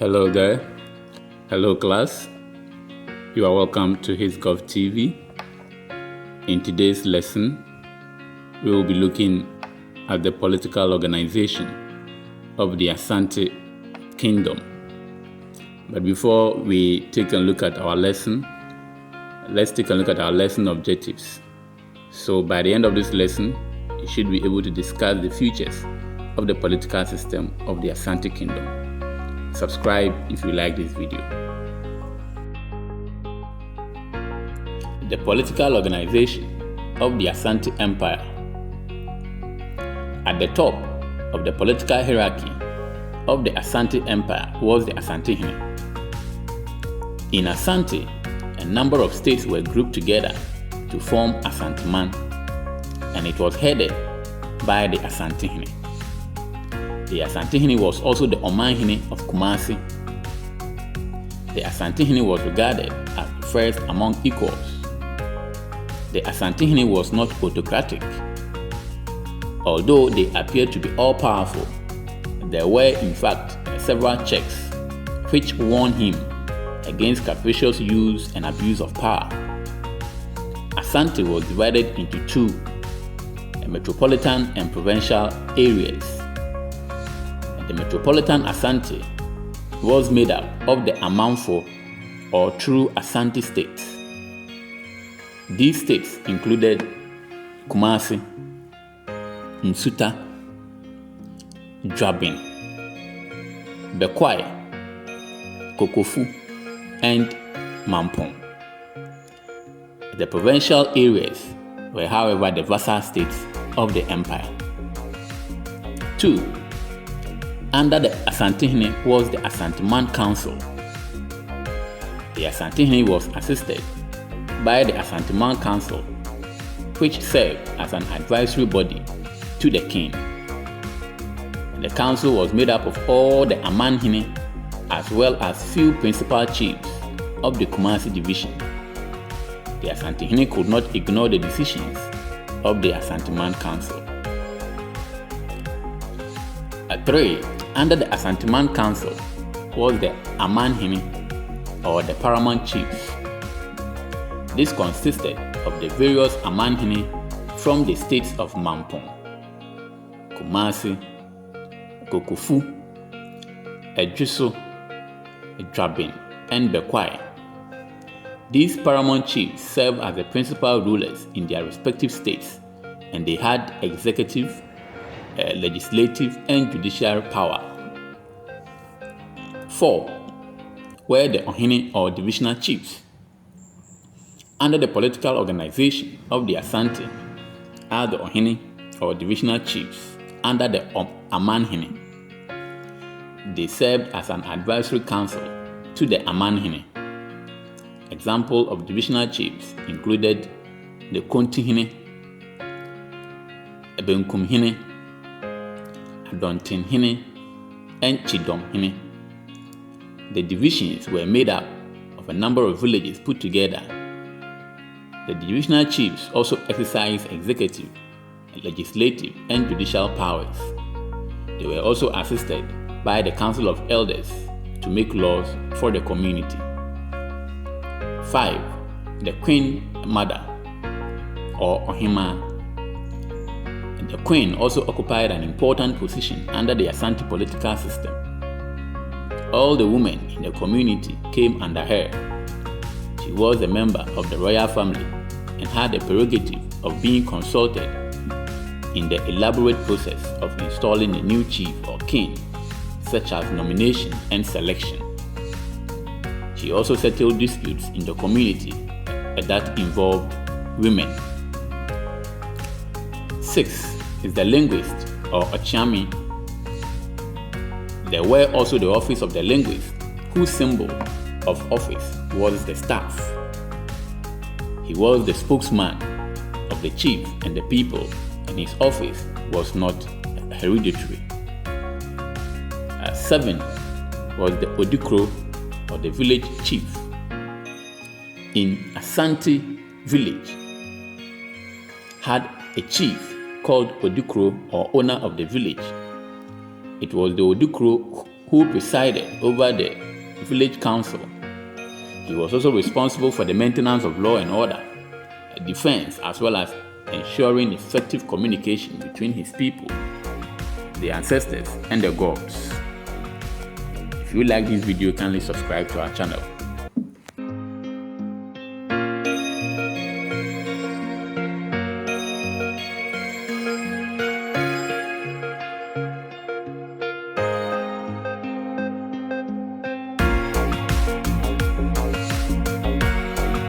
Hello there. Hello class. You are welcome to HisGov TV. In today's lesson, we will be looking at the political organization of the Asante Kingdom. But before we take a look at our lesson, let's take a look at our lesson objectives. So by the end of this lesson, you should be able to discuss the futures of the political system of the Asante Kingdom. Subscribe if you like this video. The political organization of the Asante Empire. At the top of the political hierarchy of the Asante Empire was the Asantihene. In Asante, a number of states were grouped together to form Asanteman, and it was headed by the Asantihene. The Asantihene was also the Omanhene of Kumasi. The Asantihene was regarded as the first among equals. The Asantihene was not autocratic. Although they appeared to be all-powerful, there were in fact several checks which warned him against capricious use and abuse of power. Asante was divided into two, metropolitan and provincial areas. The Metropolitan Asante was made up of the Amanfo or true Asante states. These states included Kumasi, Nsuta, Dwabin, Bekwai, Kokofu, and Mampong. The provincial areas were, however, the vassal states of the empire. 2. Under the Asantihene was the Asanteman Council. The Asantihene was assisted by the Asanteman Council, which served as an advisory body to the king. The council was made up of all the Amanhene as well as few principal chiefs of the Kumasi Division. The Asantihene could not ignore the decisions of the Asanteman Council. 3. Under the Asanteman Council was the Amanhene or the Paramount chiefs. This consisted of the various Amanhene from the states of Mampong, Kumasi, Kokofu, Edjuso, Dwabin, and Bekwai. These Paramount chiefs served as the principal rulers in their respective states, and they had executive, legislative, and judicial power. 4. Were the Ohene or Divisional chiefs. Under the political organization of the Asante are the Ohene or Divisional chiefs under the Amanhene. They served as an advisory council to the Amanhene. Example of Divisional chiefs included the Kontihene, Ebenkumhene, Adontinhene, and Chidomhene. The divisions were made up of a number of villages put together. The divisional chiefs also exercised executive, legislative, and judicial powers. They were also assisted by the Council of Elders to make laws for the community. 5. The Queen Mother or Ohima. The Queen also occupied an important position under the Asante political system. All the women in the community came under her. She was a member of the royal family and had the prerogative of being consulted in the elaborate process of installing a new chief or king, such as nomination and selection. She also settled disputes in the community that involved women. 6. Is the linguist or Ochami. There were also the office of the linguist, whose symbol of office was the staff. He was the spokesman of the chief and the people, and his office was not hereditary. 7 was the Odikro or the village chief. In Asante village had a chief called Odikro or owner of the village. It was the Odikro who presided over the village council. He was also responsible for the maintenance of law and order, defense, as well as ensuring effective communication between his people, the ancestors, and the gods. If you like this video, kindly subscribe to our channel.